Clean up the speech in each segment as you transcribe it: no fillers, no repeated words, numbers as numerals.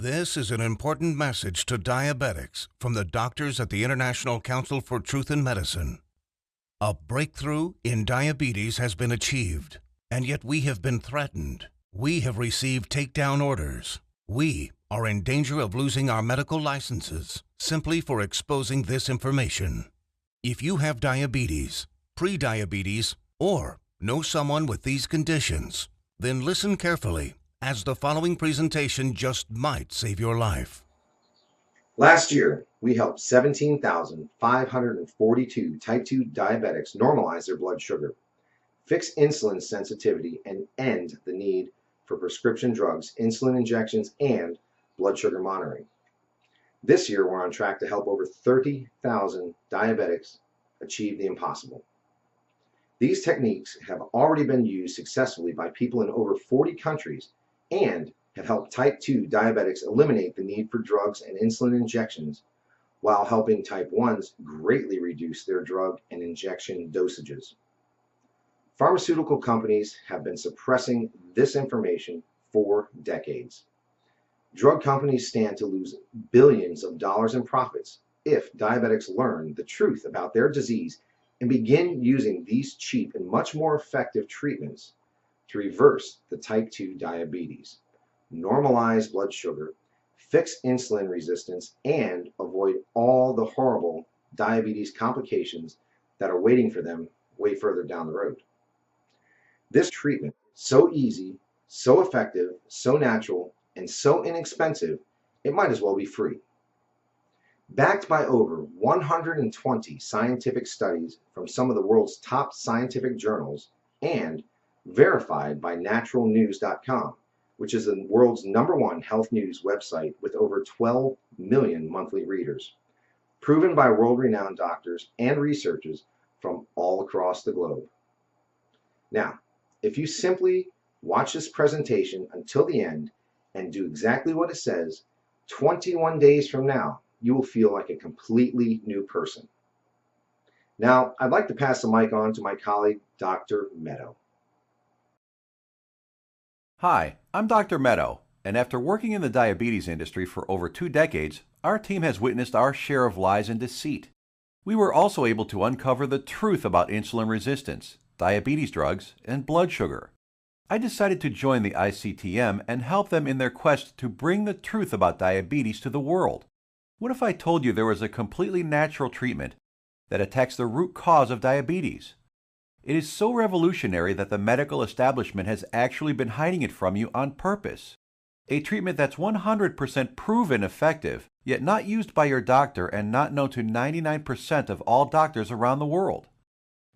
This is an important message to diabetics from the doctors at the International Council for Truth in Medicine. A breakthrough in diabetes has been achieved, and yet we have been threatened. We have received takedown orders. We are in danger of losing our medical licenses simply for exposing this information. If you have diabetes, pre-diabetes, or know someone with these conditions, then listen carefully, as the following presentation just might save your life. Last year, we helped 17,542 type 2 diabetics normalize their blood sugar, fix insulin sensitivity, and end the need for prescription drugs, insulin injections, and blood sugar monitoring. This year, we're on track to help over 30,000 diabetics achieve the impossible. These techniques have already been used successfully by people in over 40 countries and have helped type 2 diabetics eliminate the need for drugs and insulin injections, while helping type 1s greatly reduce their drug and injection dosages. Pharmaceutical companies have been suppressing this information for decades. Drug companies stand to lose billions of dollars in profits if diabetics learn the truth about their disease and begin using these cheap and much more effective treatments to reverse the type 2 diabetes, normalize blood sugar, fix insulin resistance, and avoid all the horrible diabetes complications that are waiting for them way further down the road. This treatment is so easy, so effective, so natural, and so inexpensive, it might as well be free. Backed by over 120 scientific studies from some of the world's top scientific journals and verified by naturalnews.com, which is the world's #1 health news website with over 12 million monthly readers, proven by world-renowned doctors and researchers from all across the globe. Now, if you simply watch this presentation until the end and do exactly what it says, 21 days from now, you will feel like a completely new person. Now, I'd like to pass the mic on to my colleague, Dr. Meadow. Hi, I'm Dr. Meadow, and after working in the diabetes industry for over 2 decades, our team has witnessed our share of lies and deceit. We were also able to uncover the truth about insulin resistance, diabetes drugs, and blood sugar. I decided to join the ICTM and help them in their quest to bring the truth about diabetes to the world. What if I told you there was a completely natural treatment that attacks the root cause of diabetes? It is so revolutionary that the medical establishment has actually been hiding it from you on purpose. A treatment that's 100% proven effective, yet not used by your doctor and not known to 99% of all doctors around the world.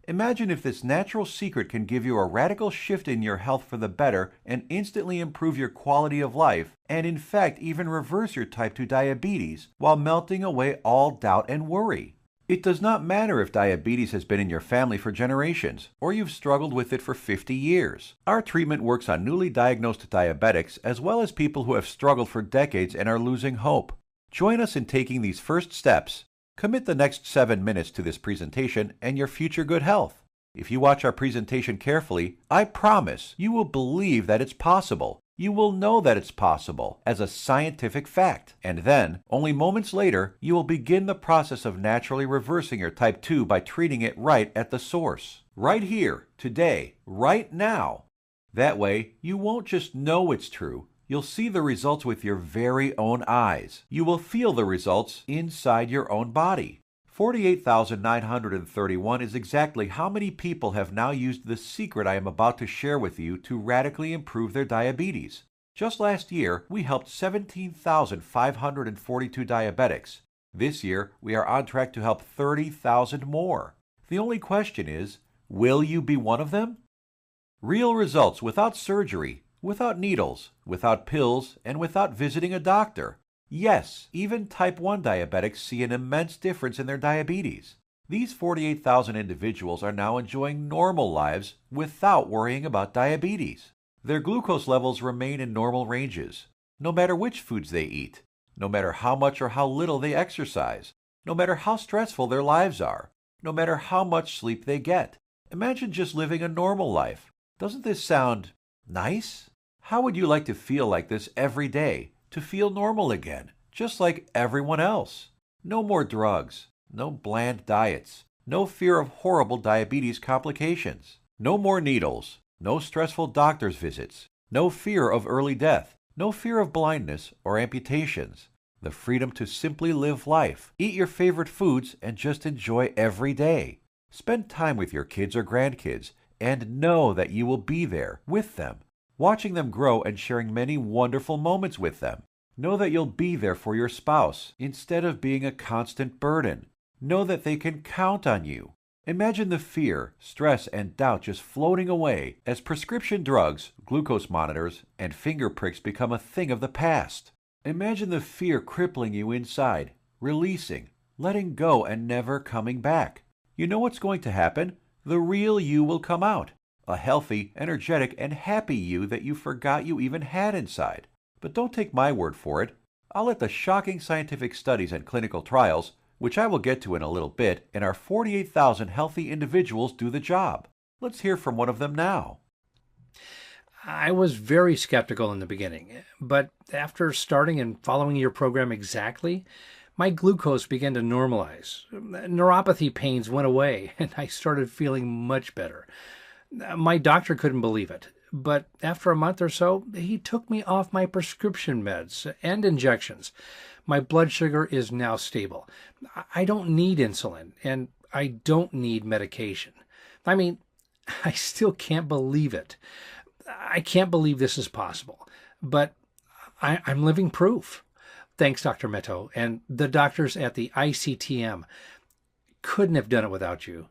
Imagine if this natural secret can give you a radical shift in your health for the better and instantly improve your quality of life, and in fact even reverse your type 2 diabetes while melting away all doubt and worry. It does not matter if diabetes has been in your family for generations, or you've struggled with it for 50 years. Our treatment works on newly diagnosed diabetics as well as people who have struggled for decades and are losing hope. Join us in taking these first steps. Commit the next 7 minutes to this presentation and your future good health. If you watch our presentation carefully, I promise you will believe that it's possible. You will know that it's possible as a scientific fact. And then, only moments later, you will begin the process of naturally reversing your type 2 by treating it right at the source. Right here, today, right now. That way, you won't just know it's true. You'll see the results with your very own eyes. You will feel the results inside your own body. 48,931 is exactly how many people have now used the secret I am about to share with you to radically improve their diabetes. Just last year, we helped 17,542 diabetics. This year, we are on track to help 30,000 more. The only question is, will you be one of them? Real results without surgery, without needles, without pills, and without visiting a doctor. Yes, even type 1 diabetics see an immense difference in their diabetes. These 48,000 individuals are now enjoying normal lives without worrying about diabetes. Their glucose levels remain in normal ranges, no matter which foods they eat, no matter how much or how little they exercise, no matter how stressful their lives are, no matter how much sleep they get. Imagine just living a normal life. Doesn't this sound nice? How would you like to feel like this every day? to feel normal again, just like everyone else. No more drugs, no bland diets, no fear of horrible diabetes complications, no more needles, no stressful doctor's visits, no fear of early death, no fear of blindness or amputations. The freedom to simply live life, eat your favorite foods, and just enjoy every day. Spend time with your kids or grandkids and know that you will be there with them, watching them grow and sharing many wonderful moments with them. Know that you'll be there for your spouse instead of being a constant burden. Know that they can count on you. Imagine the fear, stress, and doubt just floating away as prescription drugs, glucose monitors, and finger pricks become a thing of the past. Imagine the fear crippling you inside, releasing, letting go, and never coming back. You know what's going to happen? The real you will come out. A healthy, energetic, and happy you that you forgot you even had inside. But don't take my word for it. I'll let the shocking scientific studies and clinical trials, which I will get to in a little bit, and our 48,000 healthy individuals do the job. Let's hear from one of them now. I was very skeptical in the beginning, but after starting and following your program exactly, my glucose began to normalize. Neuropathy pains went away, and I started feeling much better. My doctor couldn't believe it, but after a month or so, he took me off my prescription meds and injections. My blood sugar is now stable. I don't need insulin, and I don't need medication. I mean, I still can't believe it. I can't believe this is possible, but I'm living proof. Thanks, Dr. Meadow, and the doctors at the ICTM. Couldn't have done it without you.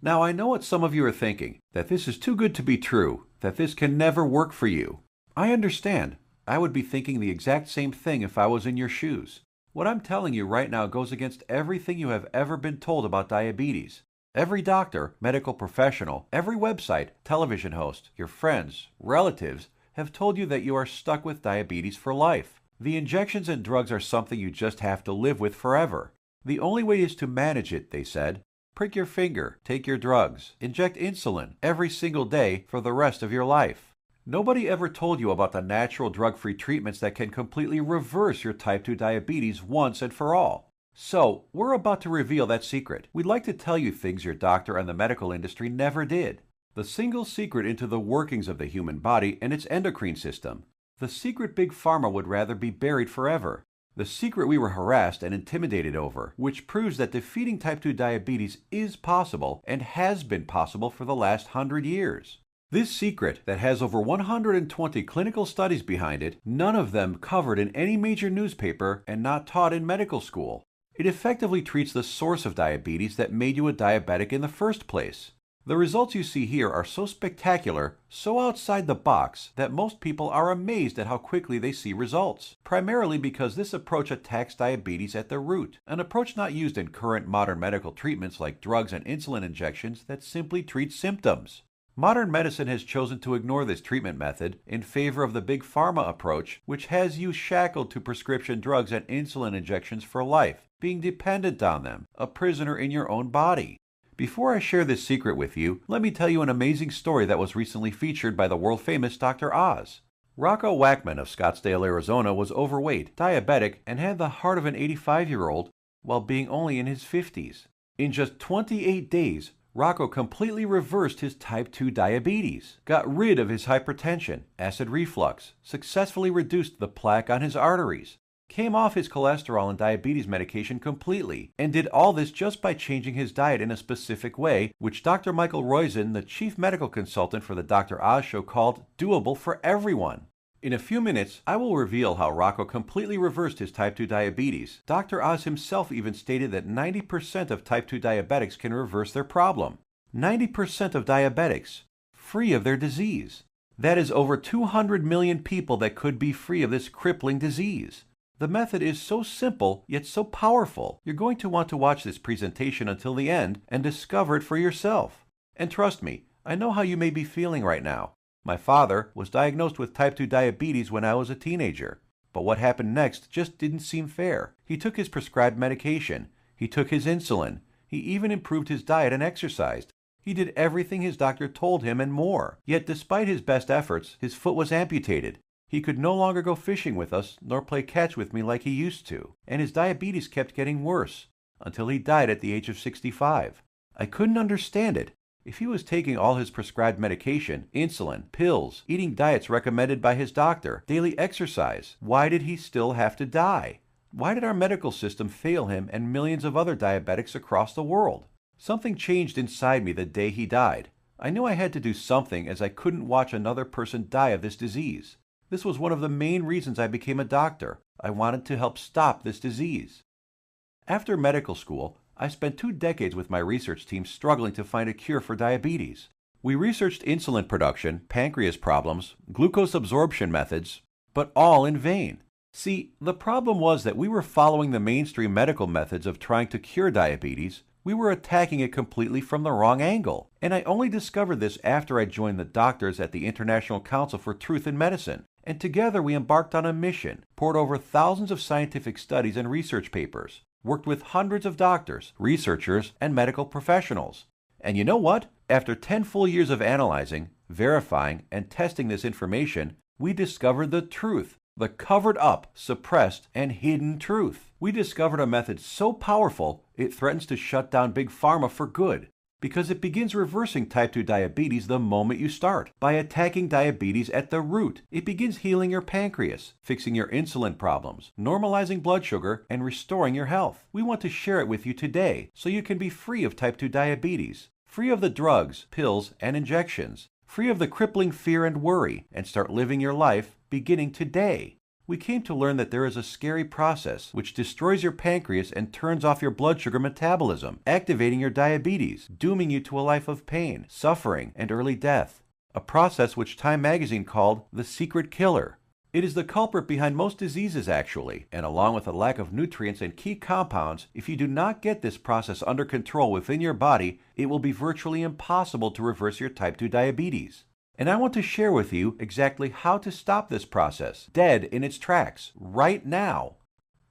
Now, I know what some of you are thinking, that this is too good to be true, that this can never work for you. I understand. I would be thinking the exact same thing if I was in your shoes. What I'm telling you right now goes against everything you have ever been told about diabetes. Every doctor, medical professional, every website, television host, your friends, relatives have told you that you are stuck with diabetes for life. The injections and drugs are something you just have to live with forever. The only way is to manage it, they said. Prick your finger, take your drugs, inject insulin every single day for the rest of your life. Nobody ever told you about the natural drug-free treatments that can completely reverse your type 2 diabetes once and for all. So, we're about to reveal that secret. We'd like to tell you things your doctor and the medical industry never did. The single secret into the workings of the human body and its endocrine system. The secret Big Pharma would rather be buried forever. The secret we were harassed and intimidated over, which proves that defeating type 2 diabetes is possible and has been possible for the last 100 years. This secret that has over 120 clinical studies behind it, none of them covered in any major newspaper and not taught in medical school. It effectively treats the source of diabetes that made you a diabetic in the first place. The results you see here are so spectacular, so outside the box, that most people are amazed at how quickly they see results, primarily because this approach attacks diabetes at the root, an approach not used in current modern medical treatments like drugs and insulin injections that simply treat symptoms. Modern medicine has chosen to ignore this treatment method in favor of the Big Pharma approach, which has you shackled to prescription drugs and insulin injections for life, being dependent on them, a prisoner in your own body. Before I share this secret with you, let me tell you an amazing story that was recently featured by the world-famous Dr. Oz. Rocco Wackman of Scottsdale, Arizona was overweight, diabetic, and had the heart of an 85-year-old while being only in his 50s. In just 28 days, Rocco completely reversed his type 2 diabetes, got rid of his hypertension, acid reflux, successfully reduced the plaque on his arteries, came off his cholesterol and diabetes medication completely, and did all this just by changing his diet in a specific way, which Dr. Michael Roizen, the chief medical consultant for the Dr. Oz show, called doable for everyone. In a few minutes, I will reveal how Rocco completely reversed his type 2 diabetes. Dr. Oz himself even stated that 90% of type 2 diabetics can reverse their problem. 90% of diabetics, free of their disease. That is over 200 million people that could be free of this crippling disease. The method is so simple, yet so powerful. You're going to want to watch this presentation until the end and discover it for yourself. And trust me, I know how you may be feeling right now. My father was diagnosed with type 2 diabetes when I was a teenager. But what happened next just didn't seem fair. He took his prescribed medication. He took his insulin. He even improved his diet and exercised. He did everything his doctor told him and more. Yet despite his best efforts, his foot was amputated. He could no longer go fishing with us nor play catch with me like he used to, and his diabetes kept getting worse until he died at the age of 65. I couldn't understand it. If he was taking all his prescribed medication, insulin, pills, eating diets recommended by his doctor, daily exercise, why did he still have to die? Why did our medical system fail him and millions of other diabetics across the world? Something changed inside me the day he died. I knew I had to do something as I couldn't watch another person die of this disease. This was one of the main reasons I became a doctor. I wanted to help stop this disease. After medical school, I spent 2 decades with my research team struggling to find a cure for diabetes. We researched insulin production, pancreas problems, glucose absorption methods, but all in vain. See, the problem was that we were following the mainstream medical methods of trying to cure diabetes. We were attacking it completely from the wrong angle. And I only discovered this after I joined the doctors at the International Council for Truth in Medicine. And together we embarked on a mission, poured over thousands of scientific studies and research papers, worked with hundreds of doctors, researchers, and medical professionals. And you know what? After 10 full years of analyzing, verifying, and testing this information, we discovered the truth, the covered up, suppressed, and hidden truth. We discovered a method so powerful it threatens to shut down Big Pharma for good, because it begins reversing type 2 diabetes the moment you start, by attacking diabetes at the root. It begins healing your pancreas, fixing your insulin problems, normalizing blood sugar, and restoring your health. We want to share it with you today so you can be free of type 2 diabetes, free of the drugs, pills, and injections, free of the crippling fear and worry, and start living your life beginning today. We came to learn that there is a scary process which destroys your pancreas and turns off your blood sugar metabolism, activating your diabetes, dooming you to a life of pain, suffering, and early death. A process which Time magazine called the secret killer. It is the culprit behind most diseases actually, and along with a lack of nutrients and key compounds, if you do not get this process under control within your body, it will be virtually impossible to reverse your type 2 diabetes. And I want to share with you exactly how to stop this process, dead in its tracks, right now.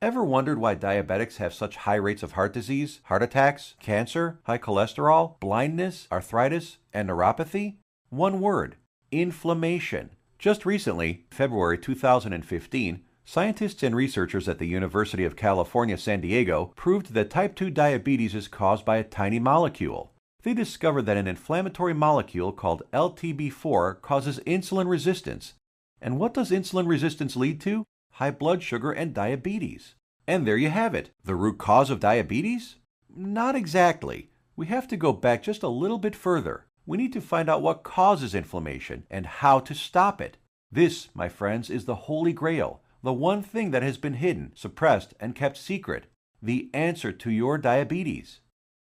Ever wondered why diabetics have such high rates of heart disease, heart attacks, cancer, high cholesterol, blindness, arthritis, and neuropathy? One word: inflammation. Just recently, February 2015, scientists and researchers at the University of California, San Diego proved that type 2 diabetes is caused by a tiny molecule. They discovered that an inflammatory molecule called LTB4 causes insulin resistance. And what does insulin resistance lead to? High blood sugar and diabetes. And there you have it. The root cause of diabetes? Not exactly. We have to go back just a little bit further. We need to find out what causes inflammation and how to stop it. This, my friends, is the Holy Grail, the one thing that has been hidden, suppressed, and kept secret, the answer to your diabetes.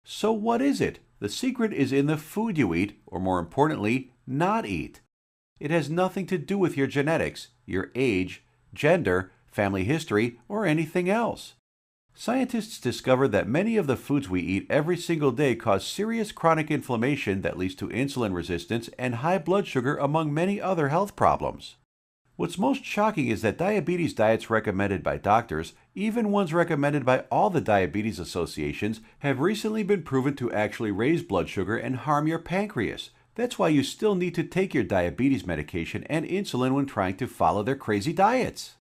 So what is it? The secret is in the food you eat, or more importantly, not eat. It has nothing to do with your genetics, your age, gender, family history, or anything else. Scientists discovered that many of the foods we eat every single day cause serious chronic inflammation that leads to insulin resistance and high blood sugar, among many other health problems. What's most shocking is that diabetes diets recommended by doctors, even ones recommended by all the diabetes associations, have recently been proven to actually raise blood sugar and harm your pancreas. That's why you still need to take your diabetes medication and insulin when trying to follow their crazy diets.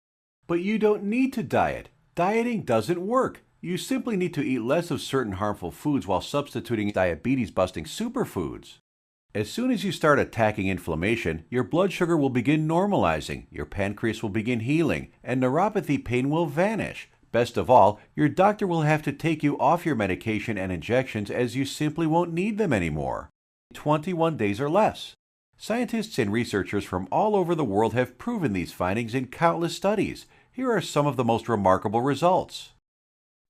But you don't need to diet. Dieting doesn't work. You simply need to eat less of certain harmful foods while substituting diabetes-busting superfoods. As soon as you start attacking inflammation, your blood sugar will begin normalizing, your pancreas will begin healing, and neuropathy pain will vanish. Best of all, your doctor will have to take you off your medication and injections as you simply won't need them anymore. 21 days or less. Scientists and researchers from all over the world have proven these findings in countless studies. Here are some of the most remarkable results.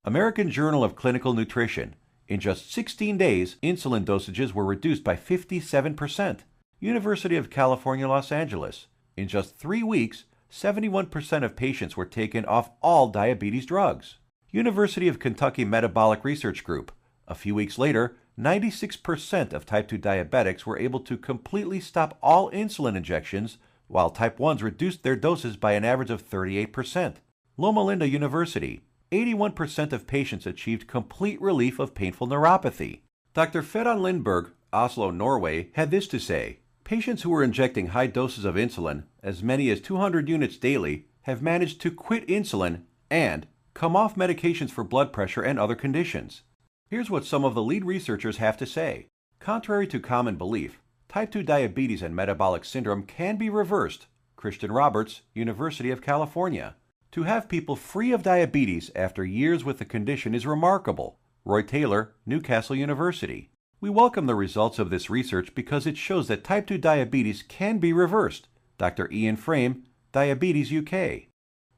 American Journal of Clinical Nutrition. In just 16 days, insulin dosages were reduced by 57%. University of California, Los Angeles. In just 3 weeks, 71% of patients were taken off all diabetes drugs. University of Kentucky Metabolic Research Group. A few weeks later, 96% of type 2 diabetics were able to completely stop all insulin injections, while type 1s reduced their doses by an average of 38%. Loma Linda University. 81% of patients achieved complete relief of painful neuropathy. Dr. Fedon Lindberg, Oslo, Norway, had this to say: Patients who were injecting high doses of insulin, as many as 200 units daily, have managed to quit insulin and come off medications for blood pressure and other conditions. Here's what some of the lead researchers have to say. Contrary to common belief, type 2 diabetes and metabolic syndrome can be reversed. Christian Roberts, University of California. To have people free of diabetes after years with the condition is remarkable. Roy Taylor, Newcastle University. We welcome the results of this research because it shows that type 2 diabetes can be reversed. Dr. Ian Frame, Diabetes UK.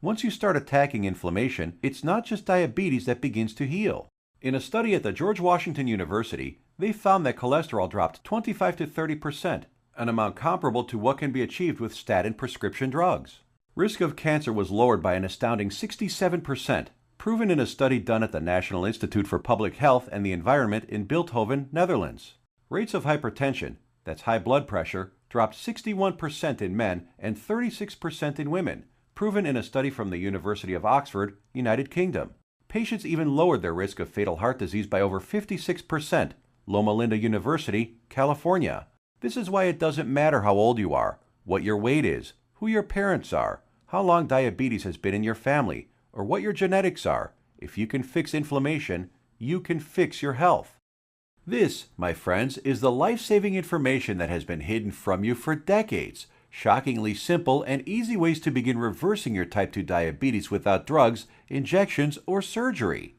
Once you start attacking inflammation, it's not just diabetes that begins to heal. In a study at the George Washington University, they found that cholesterol dropped 25 to 30%, an amount comparable to what can be achieved with statin prescription drugs. Risk of cancer was lowered by an astounding 67%, proven in a study done at the National Institute for Public Health and the Environment in Bilthoven, Netherlands. Rates of hypertension, that's high blood pressure, dropped 61% in men and 36% in women, proven in a study from the University of Oxford, United Kingdom. Patients even lowered their risk of fatal heart disease by over 56%, Loma Linda University, California. This is why it doesn't matter how old you are, what your weight is, who your parents are, how long diabetes has been in your family, or what your genetics are. If you can fix inflammation, you can fix your health. This, my friends, is the life-saving information that has been hidden from you for decades. Shockingly simple and easy ways to begin reversing your type 2 diabetes without drugs, injections, or surgery.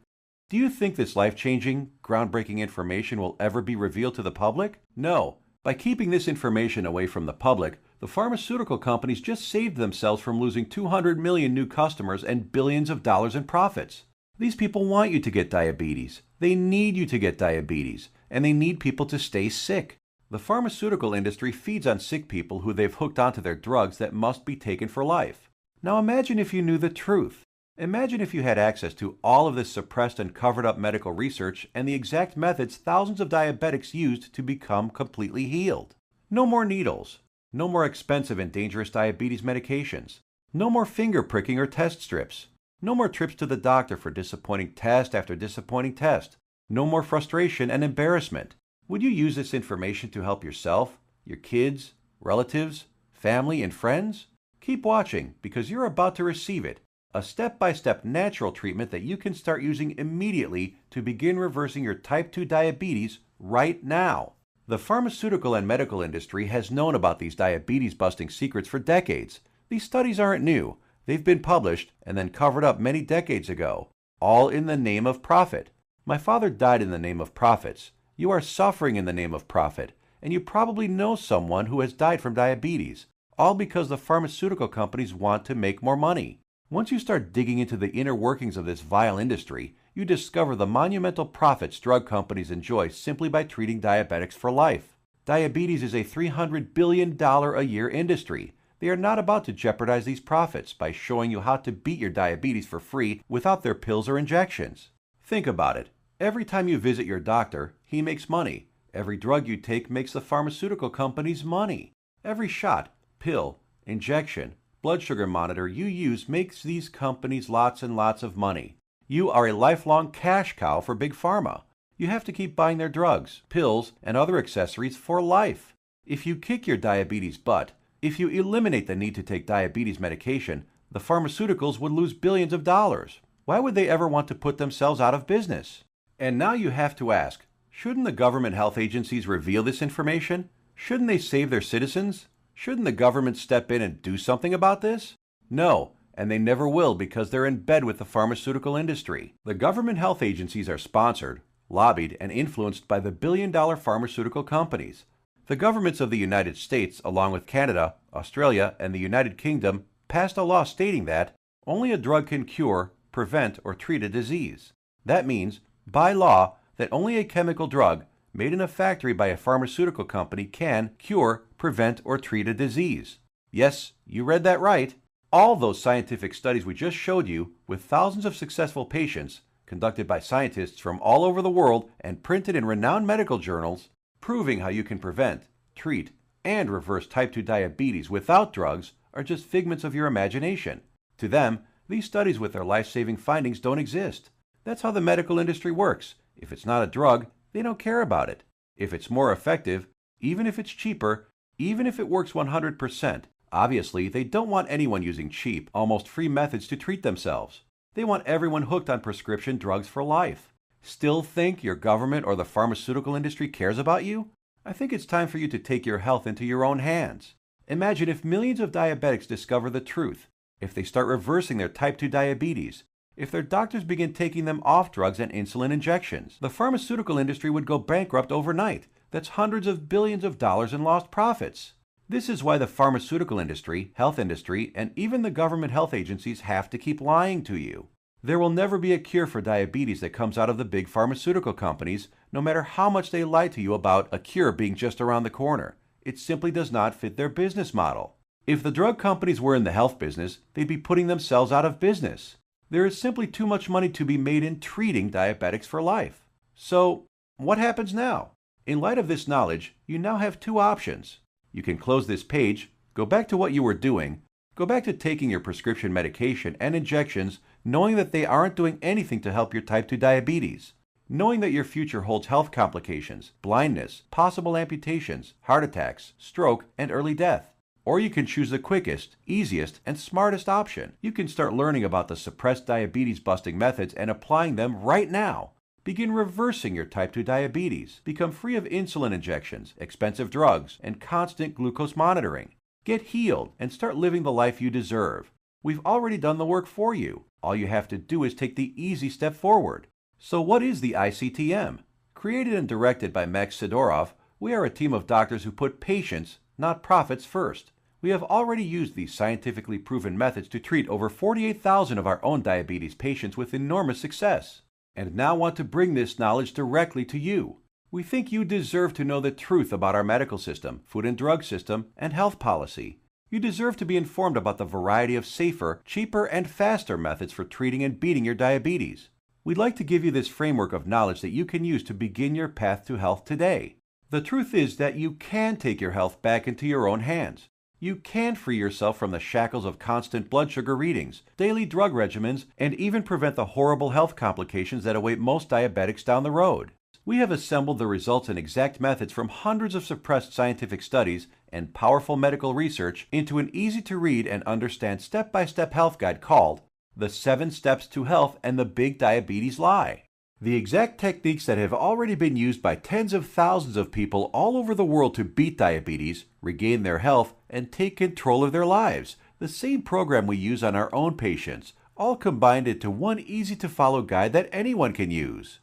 Do you think this life-changing, groundbreaking information will ever be revealed to the public? No. By keeping this information away from the public, the pharmaceutical companies just saved themselves from losing 200 million new customers and billions of dollars in profits. These people want you to get diabetes. They need you to get diabetes, and they need people to stay sick. The pharmaceutical industry feeds on sick people who they've hooked onto their drugs that must be taken for life. Now imagine if you knew the truth. Imagine if you had access to all of this suppressed and covered up medical research and the exact methods thousands of diabetics used to become completely healed. No more needles. No more expensive and dangerous diabetes medications. No more finger pricking or test strips. No more trips to the doctor for disappointing test after disappointing test. No more frustration and embarrassment. Would you use this information to help yourself, your kids, relatives, family, and friends? Keep watching because you're about to receive it. A step-by-step natural treatment that you can start using immediately to begin reversing your type 2 diabetes right now. The pharmaceutical and medical industry has known about these diabetes-busting secrets for decades. These studies aren't new. They've been published and then covered up many decades ago, all in the name of profit. My father died in the name of profits. You are suffering in the name of profit, and you probably know someone who has died from diabetes, all because the pharmaceutical companies want to make more money. Once you start digging into the inner workings of this vile industry, you discover the monumental profits drug companies enjoy simply by treating diabetics for life. Diabetes is a $300 billion a year industry. They are not about to jeopardize these profits by showing you how to beat your diabetes for free without their pills or injections. Think about it. Every time you visit your doctor, he makes money. Every drug you take makes the pharmaceutical companies money. Every shot, pill, injection, blood sugar monitor you use makes these companies lots and lots of money. You are a lifelong cash cow for Big Pharma. You have to keep buying their drugs, pills, and other accessories for life. If you kick your diabetes butt, if you eliminate the need to take diabetes medication, the pharmaceuticals would lose billions of dollars. Why would they ever want to put themselves out of business? And now you have to ask, shouldn't the government health agencies reveal this information? Shouldn't they save their citizens? Shouldn't the government step in and do something about this? No, and they never will because they're in bed with the pharmaceutical industry. The government health agencies are sponsored, lobbied, and influenced by the billion-dollar pharmaceutical companies. The governments of the United States, along with Canada, Australia, and the United Kingdom, passed a law stating that only a drug can cure, prevent, or treat a disease. That means, by law, that only a chemical drug made in a factory by a pharmaceutical company can cure, prevent, or treat a disease. Yes, you read that right. All those scientific studies we just showed you, with thousands of successful patients, conducted by scientists from all over the world and printed in renowned medical journals, proving how you can prevent, treat, and reverse type 2 diabetes without drugs, are just figments of your imagination. To them, these studies with their life-saving findings don't exist. That's how the medical industry works. If it's not a drug, they don't care about it. If it's more effective, even if it's cheaper, Even if it works 100%, obviously they don't want anyone using cheap, almost free methods to treat themselves. They want everyone hooked on prescription drugs for life. Still think your government or the pharmaceutical industry cares about you? I think it's time for you to take your health into your own hands. Imagine if millions of diabetics discover the truth, if they start reversing their type 2 diabetes, if their doctors begin taking them off drugs and insulin injections. The pharmaceutical industry would go bankrupt overnight. That's hundreds of billions of dollars in lost profits. This is why the pharmaceutical industry, health industry, and even the government health agencies have to keep lying to you. There will never be a cure for diabetes that comes out of the big pharmaceutical companies, no matter how much they lie to you about a cure being just around the corner. It simply does not fit their business model. If the drug companies were in the health business, they'd be putting themselves out of business. There is simply too much money to be made in treating diabetics for life. So, what happens now? In light of this knowledge, you now have two options. You can close this page, go back to what you were doing, go back to taking your prescription medication and injections, knowing that they aren't doing anything to help your type 2 diabetes, knowing that your future holds health complications, blindness, possible amputations, heart attacks, stroke, and early death. Or you can choose the quickest, easiest, and smartest option. You can start learning about the suppressed diabetes busting methods and applying them right now. Begin reversing your type 2 diabetes. Become free of insulin injections, expensive drugs, and constant glucose monitoring. Get healed and start living the life you deserve. We've already done the work for you. All you have to do is take the easy step forward. So what is the ICTM? Created and directed by Max Sidorov, we are a team of doctors who put patients, not profits, first. We have already used these scientifically proven methods to treat over 48,000 of our own diabetes patients with enormous success, and now want to bring this knowledge directly to you. We think you deserve to know the truth about our medical system, food and drug system, and health policy. You deserve to be informed about the variety of safer, cheaper, and faster methods for treating and beating your diabetes. We'd like to give you this framework of knowledge that you can use to begin your path to health today. The truth is that you can take your health back into your own hands. You can free yourself from the shackles of constant blood sugar readings, daily drug regimens, and even prevent the horrible health complications that await most diabetics down the road. We have assembled the results and exact methods from hundreds of suppressed scientific studies and powerful medical research into an easy-to-read and understand step-by-step health guide called The 7 Steps to Health and the Big Diabetes Lie. The exact techniques that have already been used by tens of thousands of people all over the world to beat diabetes, regain their health, and take control of their lives. The same program we use on our own patients, all combined into one easy-to-follow guide that anyone can use.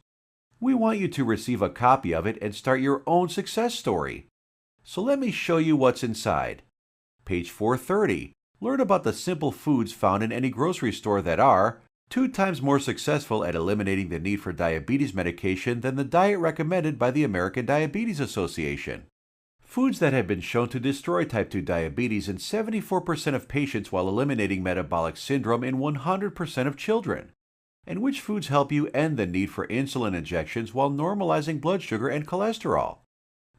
We want you to receive a copy of it and start your own success story. So let me show you what's inside. Page 430. Learn about the simple foods found in any grocery store that are 2 times more successful at eliminating the need for diabetes medication than the diet recommended by the American Diabetes Association. Foods that have been shown to destroy type 2 diabetes in 74% of patients while eliminating metabolic syndrome in 100% of children. And which foods help you end the need for insulin injections while normalizing blood sugar and cholesterol.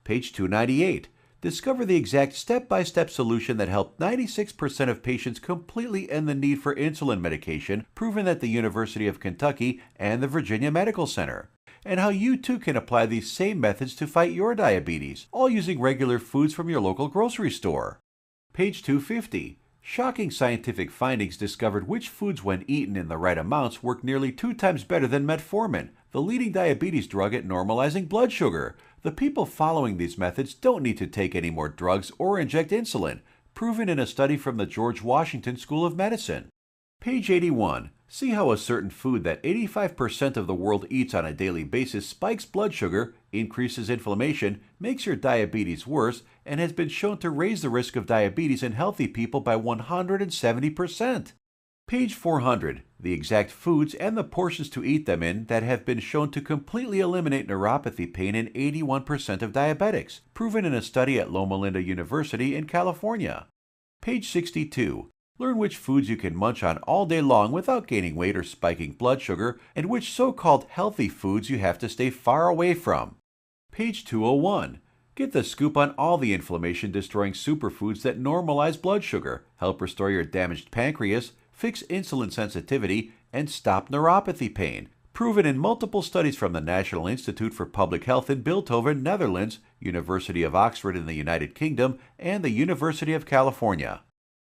Page 298. Discover the exact step-by-step solution that helped 96% of patients completely end the need for insulin medication, proven at the University of Kentucky and the Virginia Medical Center, and how you too can apply these same methods to fight your diabetes, all using regular foods from your local grocery store. Page 250. Shocking scientific findings discovered which foods, when eaten in the right amounts, work nearly 2 times better than metformin, the leading diabetes drug at normalizing blood sugar. The people following these methods don't need to take any more drugs or inject insulin, proven in a study from the George Washington School of Medicine. Page 81. See how a certain food that 85% of the world eats on a daily basis spikes blood sugar, increases inflammation, makes your diabetes worse, and has been shown to raise the risk of diabetes in healthy people by 170%. Page 400. The exact foods and the portions to eat them in that have been shown to completely eliminate neuropathy pain in 81% of diabetics, proven in a study at Loma Linda University in California. Page 62. Learn which foods you can munch on all day long without gaining weight or spiking blood sugar, and which so-called healthy foods you have to stay far away from. Page 201. Get the scoop on all the inflammation-destroying superfoods that normalize blood sugar, help restore your damaged pancreas, fix insulin sensitivity, and stop neuropathy pain, proven in multiple studies from the National Institute for Public Health in Bilthoven, Netherlands, University of Oxford in the United Kingdom, and the University of California.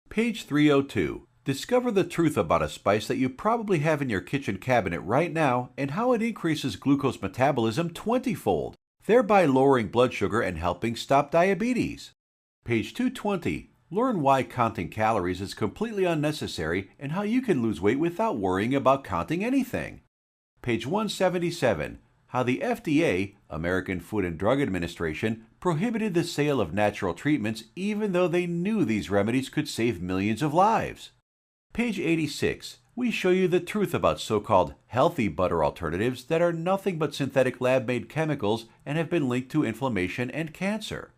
Page 302. Discover the truth about a spice that you probably have in your kitchen cabinet right now and how it increases glucose metabolism 20-fold, thereby lowering blood sugar and helping stop diabetes. Page 220. Learn why counting calories is completely unnecessary and how you can lose weight without worrying about counting anything. Page 177. How the FDA, American Food and Drug Administration, prohibited the sale of natural treatments even though they knew these remedies could save millions of lives. Page 86. We show you the truth about so-called healthy butter alternatives that are nothing but synthetic lab-made chemicals and have been linked to inflammation and cancer.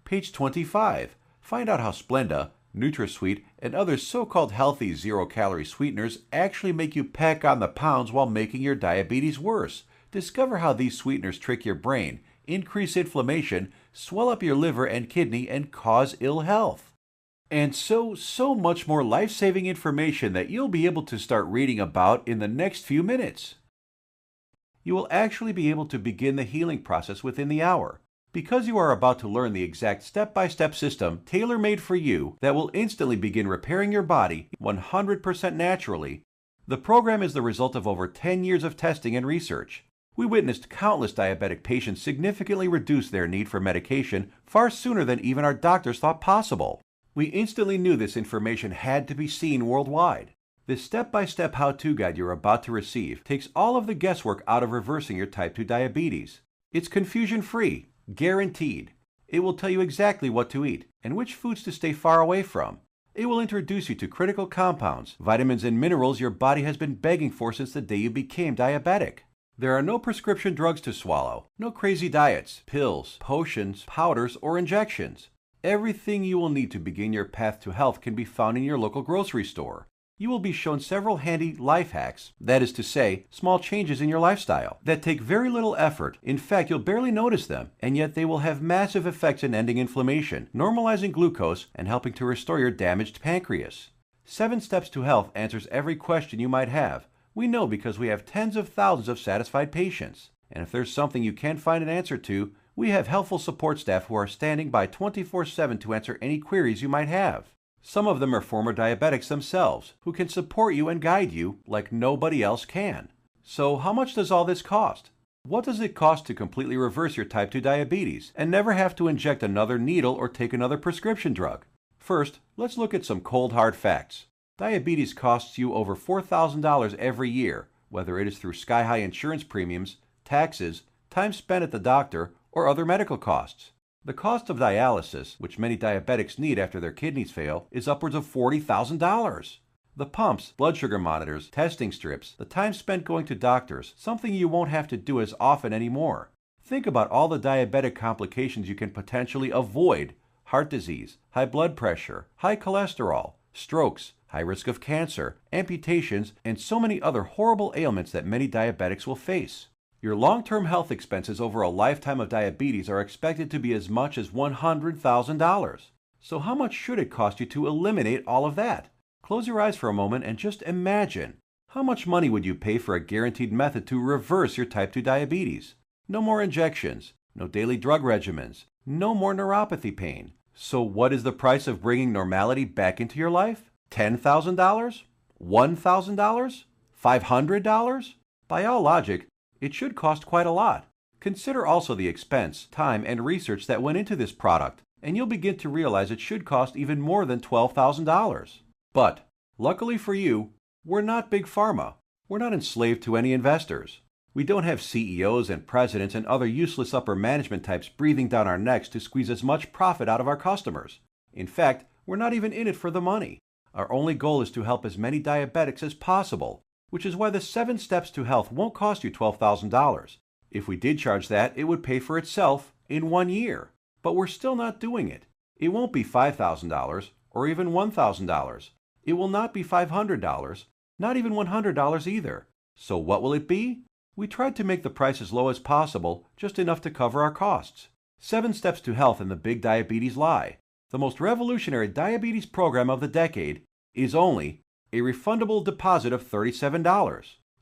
Page 25. Find out how Splenda, NutraSweet, and other so-called healthy zero-calorie sweeteners actually make you pack on the pounds while making your diabetes worse. Discover how these sweeteners trick your brain, increase inflammation, swell up your liver and kidney, and cause ill health. And so much more life-saving information that you'll be able to start reading about in the next few minutes. You will actually be able to begin the healing process within the hour, because you are about to learn the exact step-by-step system tailor-made for you that will instantly begin repairing your body 100% naturally. The program is the result of over 10 years of testing and research. We witnessed countless diabetic patients significantly reduce their need for medication far sooner than even our doctors thought possible. We instantly knew this information had to be seen worldwide. This step-by-step how-to guide you're about to receive takes all of the guesswork out of reversing your type 2 diabetes. It's confusion-free, guaranteed. It will tell you exactly what to eat and which foods to stay far away from. It will introduce you to critical compounds, vitamins and minerals your body has been begging for since the day you became diabetic. There are no prescription drugs to swallow, no crazy diets, pills, potions, powders, or injections. Everything you will need to begin your path to health can be found in your local grocery store. You will be shown several handy life hacks, that is to say, small changes in your lifestyle, that take very little effort. In fact, you'll barely notice them, and yet they will have massive effects in ending inflammation, normalizing glucose, and helping to restore your damaged pancreas. 7 Steps to Health answers every question you might have. We know because we have tens of thousands of satisfied patients. And if there's something you can't find an answer to, we have helpful support staff who are standing by 24/7 to answer any queries you might have. Some of them are former diabetics themselves, who can support you and guide you like nobody else can. So how much does all this cost? What does it cost to completely reverse your type 2 diabetes and never have to inject another needle or take another prescription drug? First, let's look at some cold hard facts. Diabetes costs you over $4,000 every year, whether it is through sky-high insurance premiums, taxes, time spent at the doctor, or other medical costs. The cost of dialysis, which many diabetics need after their kidneys fail, is upwards of $40,000. The pumps, blood sugar monitors, testing strips, the time spent going to doctors, something you won't have to do as often anymore. Think about all the diabetic complications you can potentially avoid: heart disease, high blood pressure, high cholesterol, strokes, high risk of cancer, amputations, and so many other horrible ailments that many diabetics will face. Your long-term health expenses over a lifetime of diabetes are expected to be as much as $100,000. So how much should it cost you to eliminate all of that? Close your eyes for a moment and just imagine. How much money would you pay for a guaranteed method to reverse your type 2 diabetes? No more injections, no daily drug regimens, no more neuropathy pain. So what is the price of bringing normality back into your life? $10,000? $1,000? $500? By all logic, it should cost quite a lot. Consider also the expense, time, and research that went into this product, and you'll begin to realize it should cost even more than $12,000. But, luckily for you, we're not Big Pharma. We're not enslaved to any investors. We don't have CEOs and presidents and other useless upper management types breathing down our necks to squeeze as much profit out of our customers. In fact, we're not even in it for the money. Our only goal is to help as many diabetics as possible, which is why the 7 Steps to Health won't cost you $12,000. If we did charge that, it would pay for itself in 1 year. But we're still not doing it. It won't be $5,000 or even $1,000. It will not be $500, not even $100 either. So what will it be? We tried to make the price as low as possible, just enough to cover our costs. 7 Steps to Health and the Big Diabetes Lie, the most revolutionary diabetes program of the decade, is only a refundable deposit of $37.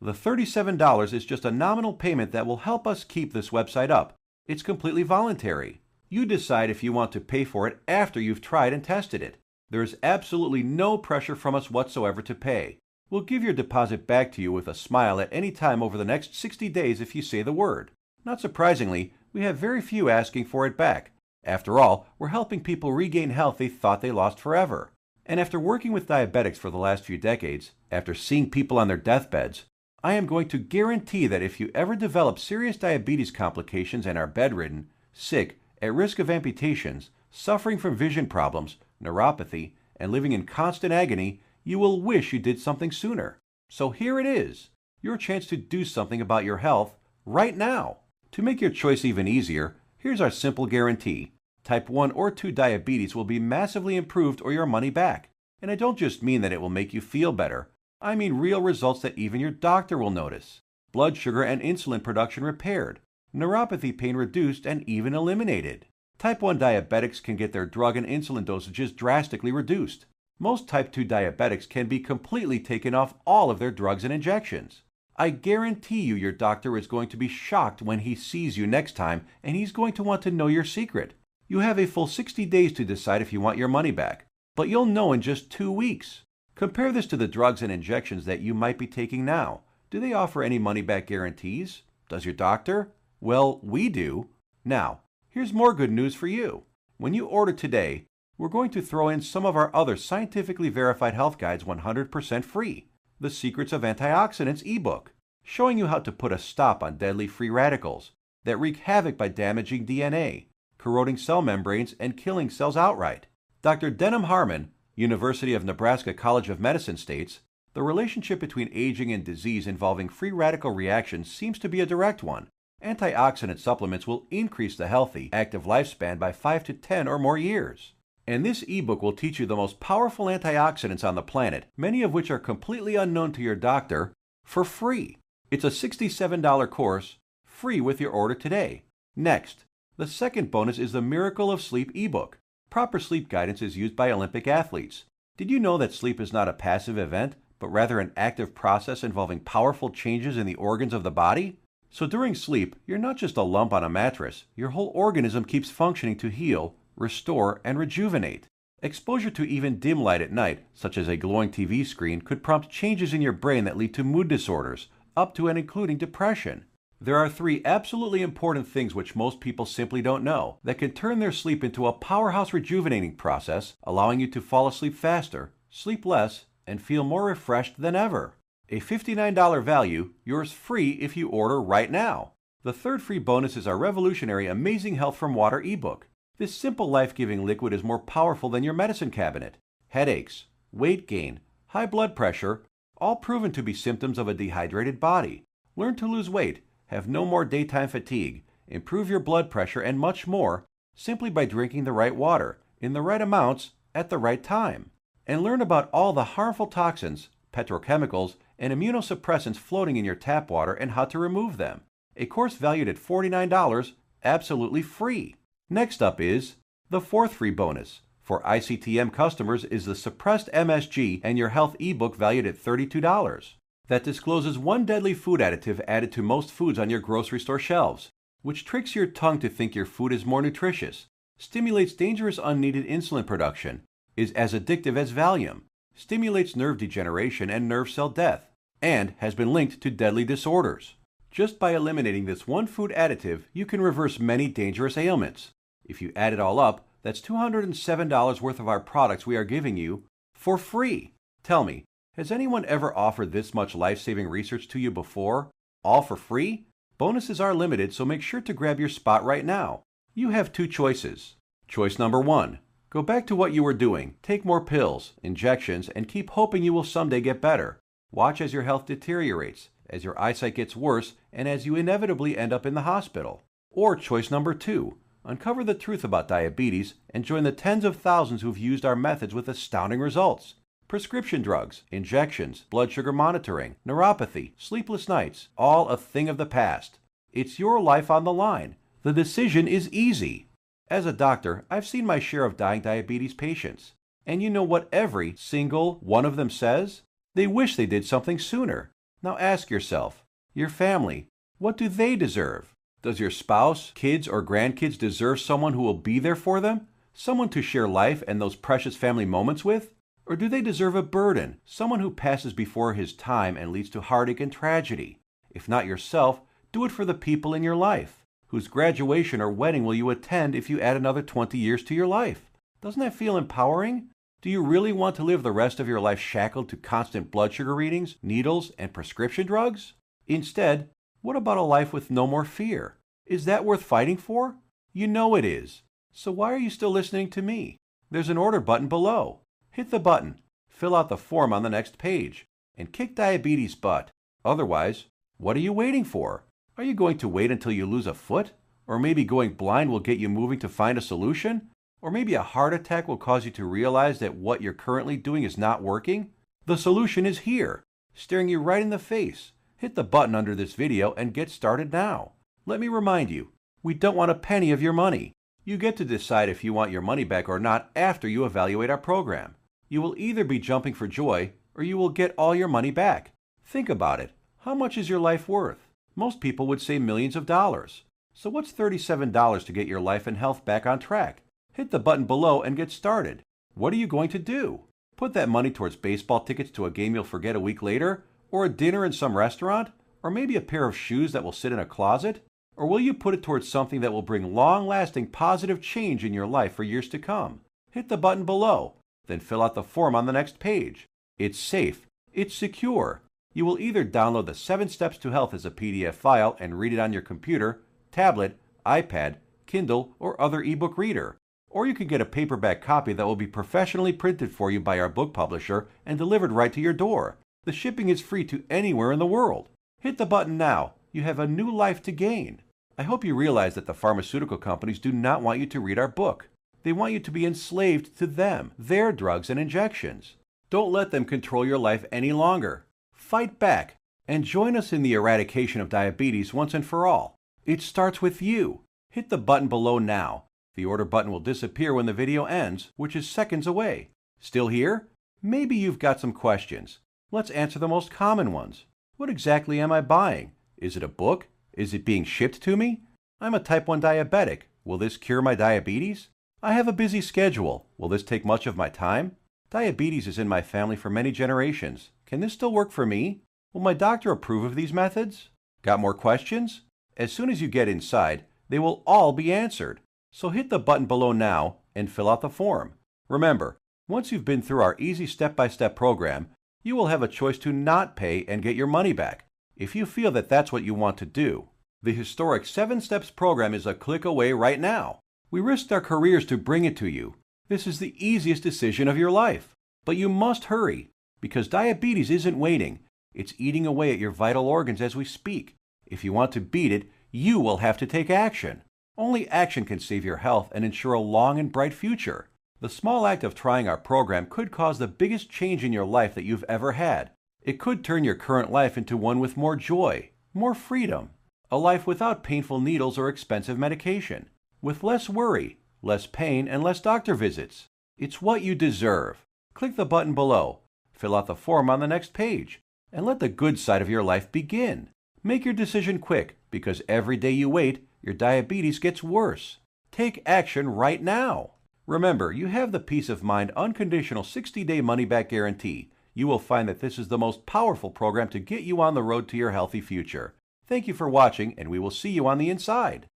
The $37 is just a nominal payment that will help us keep this website up. It's completely voluntary. You decide if you want to pay for it after you've tried and tested it. There is absolutely no pressure from us whatsoever to pay. We'll give your deposit back to you with a smile at any time over the next 60 days if you say the word. Not surprisingly, we have very few asking for it back. After all, we're helping people regain health they thought they lost forever. And after working with diabetics for the last few decades, after seeing people on their deathbeds, I am going to guarantee that if you ever develop serious diabetes complications and are bedridden, sick, at risk of amputations, suffering from vision problems, neuropathy, and living in constant agony, you will wish you did something sooner. So here it is, your chance to do something about your health right now. To make your choice even easier, here's our simple guarantee. Type 1 or 2 diabetes will be massively improved or your money back. And I don't just mean that it will make you feel better. I mean real results that even your doctor will notice. Blood sugar and insulin production repaired, neuropathy pain reduced and even eliminated. Type 1 diabetics can get their drug and insulin dosages drastically reduced. Most type 2 diabetics can be completely taken off all of their drugs and injections. I guarantee you your doctor is going to be shocked when he sees you next time, and he's going to want to know your secret. You have a full 60 days to decide if you want your money back, but you'll know in just 2 weeks. Compare this to the drugs and injections that you might be taking now. Do they offer any money-back guarantees? Does your doctor? Well, we do. Now, here's more good news for you. When you order today, we're going to throw in some of our other scientifically verified health guides 100% free. The Secrets of Antioxidants ebook, showing you how to put a stop on deadly free radicals that wreak havoc by damaging DNA, corroding cell membranes, and killing cells outright. Dr. Denham Harmon, University of Nebraska College of Medicine states, the relationship between aging and disease involving free radical reactions seems to be a direct one. Antioxidant supplements will increase the healthy, active lifespan by 5 to 10 or more years. And this ebook will teach you the most powerful antioxidants on the planet, many of which are completely unknown to your doctor, for free. It's a $67 course, free with your order today. Next, the second bonus is the Miracle of Sleep ebook. Proper sleep guidance is used by Olympic athletes. Did you know that sleep is not a passive event, but rather an active process involving powerful changes in the organs of the body? So during sleep, you're not just a lump on a mattress. Your whole organism keeps functioning to heal, restore, and rejuvenate. Exposure to even dim light at night, such as a glowing TV screen, could prompt changes in your brain that lead to mood disorders, up to and including depression. There are 3 absolutely important things which most people simply don't know that can turn their sleep into a powerhouse rejuvenating process, allowing you to fall asleep faster, sleep less, and feel more refreshed than ever. A $59 value, yours free if you order right now. The third free bonus is our revolutionary Amazing Health from Water ebook. This simple life-giving liquid is more powerful than your medicine cabinet. Headaches, weight gain, high blood pressure, all proven to be symptoms of a dehydrated body. Learn to lose weight, have no more daytime fatigue, improve your blood pressure, and much more simply by drinking the right water, in the right amounts, at the right time. And learn about all the harmful toxins, petrochemicals, and immunosuppressants floating in your tap water and how to remove them. A course valued at $49, absolutely free. Next up is the fourth free bonus. For ICTM customers is the Suppressed MSG and Your Health ebook valued at $32. That discloses one deadly food additive added to most foods on your grocery store shelves, which tricks your tongue to think your food is more nutritious, stimulates dangerous unneeded insulin production, is as addictive as Valium, stimulates nerve degeneration and nerve cell death, and has been linked to deadly disorders. Just by eliminating this one food additive, you can reverse many dangerous ailments. If you add it all up, that's $207 worth of our products we are giving you for free. Tell me, has anyone ever offered this much life-saving research to you before? All for free? Bonuses are limited, so make sure to grab your spot right now. You have 2 choices. Choice number 1. Go back to what you were doing, take more pills, injections, and keep hoping you will someday get better. Watch as your health deteriorates, as your eyesight gets worse, and as you inevitably end up in the hospital. Or choice number 2. Uncover the truth about diabetes and join the tens of thousands who've used our methods with astounding results. Prescription drugs, injections, blood sugar monitoring, neuropathy, sleepless nights, all a thing of the past. It's your life on the line. The decision is easy. As a doctor, I've seen my share of dying diabetes patients. And you know what every single one of them says? They wish they did something sooner. Now ask yourself, your family, what do they deserve? Does your spouse, kids, or grandkids deserve someone who will be there for them? Someone to share life and those precious family moments with? Or do they deserve a burden, someone who passes before his time and leads to heartache and tragedy? If not yourself, do it for the people in your life. Whose graduation or wedding will you attend if you add another 20 years to your life? Doesn't that feel empowering? Do you really want to live the rest of your life shackled to constant blood sugar readings, needles, and prescription drugs? Instead, what about a life with no more fear? Is that worth fighting for? You know it is. So why are you still listening to me? There's an order button below. Hit the button, fill out the form on the next page, and kick diabetes butt. Otherwise, what are you waiting for? Are you going to wait until you lose a foot? Or maybe going blind will get you moving to find a solution? Or maybe a heart attack will cause you to realize that what you're currently doing is not working? The solution is here, staring you right in the face. Hit the button under this video and get started now. Let me remind you, we don't want a penny of your money. You get to decide if you want your money back or not after you evaluate our program. You will either be jumping for joy or you will get all your money back. Think about it. How much is your life worth? Most people would say millions of dollars. So what's $37 to get your life and health back on track? Hit the button below and get started. What are you going to do? Put that money towards baseball tickets to a game you'll forget a week later? Or a dinner in some restaurant? Or maybe a pair of shoes that will sit in a closet? Or will you put it towards something that will bring long-lasting positive change in your life for years to come? Hit the button below, then fill out the form on the next page. It's safe. It's secure. You will either download the 7 Steps to Health as a PDF file and read it on your computer, tablet, iPad, Kindle, or other ebook reader. Or you can get a paperback copy that will be professionally printed for you by our book publisher and delivered right to your door. The shipping is free to anywhere in the world. Hit the button now. You have a new life to gain. I hope you realize that the pharmaceutical companies do not want you to read our book. They want you to be enslaved to them, their drugs and injections. Don't let them control your life any longer. Fight back and join us in the eradication of diabetes once and for all. It starts with you. Hit the button below now. The order button will disappear when the video ends, which is seconds away. Still here? Maybe you've got some questions. Let's answer the most common ones. What exactly am I buying? Is it a book? Is it being shipped to me? I'm a type 1 diabetic. Will this cure my diabetes? I have a busy schedule. Will this take much of my time? Diabetes is in my family for many generations. Can this still work for me? Will my doctor approve of these methods? Got more questions? As soon as you get inside, they will all be answered. So hit the button below now and fill out the form. Remember, once you've been through our easy step-by-step program, you will have a choice to not pay and get your money back, if you feel that that's what you want to do. The historic 7 Steps program is a click away right now. We risked our careers to bring it to you. This is the easiest decision of your life. But you must hurry, because diabetes isn't waiting. It's eating away at your vital organs as we speak. If you want to beat it, you will have to take action. Only action can save your health and ensure a long and bright future. The small act of trying our program could cause the biggest change in your life that you've ever had. It could turn your current life into one with more joy, more freedom, a life without painful needles or expensive medication, with less worry, less pain, and less doctor visits. It's what you deserve. Click the button below, fill out the form on the next page, and let the good side of your life begin. Make your decision quick, because every day you wait, your diabetes gets worse. Take action right now. Remember, you have the peace of mind unconditional 60-day money-back guarantee. You will find that this is the most powerful program to get you on the road to your healthy future. Thank you for watching, and we will see you on the inside.